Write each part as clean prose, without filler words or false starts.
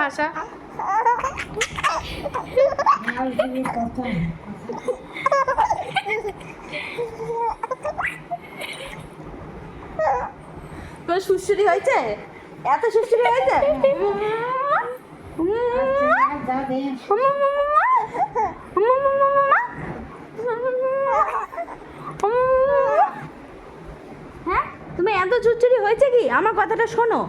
হাসা। তোর সুশ্রী হয়েছে? এত সুশ্রী হয়েছে? হ্যাঁ, তুমি এত চুরচুরি হয়েছে কি? আমার কথাটা শোনো।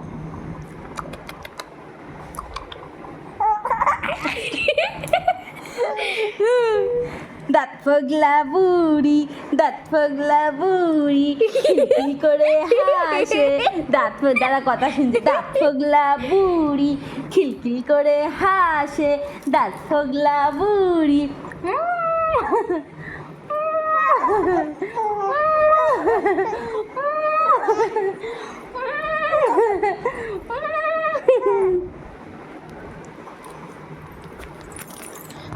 দাঁত ফগলা বুড়ি, দাঁত ফগলা বুড়ি, খিলখিল করে হাসে। দাঁড়া কথা শুনছে। দাঁত ফগলা বুড়ি, খিলখিল করে হাসে। দাঁত ফগলা বুড়ি।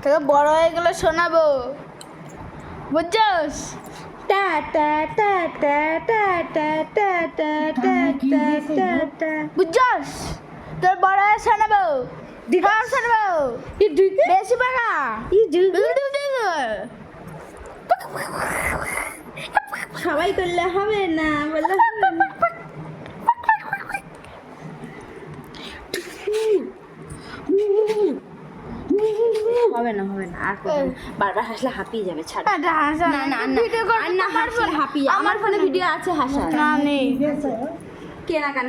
তোকে বড় হয়ে গেলে শোনাবো, বুঝছস? টা টা টা টা টা টা টা টা টা টা টা টা। বুঝছস? তোর বড় হয়ে শোনাবো, দিঘার শোনাবো। বেশি পাকা সবাই করলে হবে না, বললে হবে না, হবে না, আর করবে না। বারবার হাসলে হাঁপিয়ে যাবে। ছাড়। না না না, ভিডিও আর না হাসলে হাঁপিয়ে। আমার ফোনে ভিডিও আছে হাসা। না নেই। কে না কানে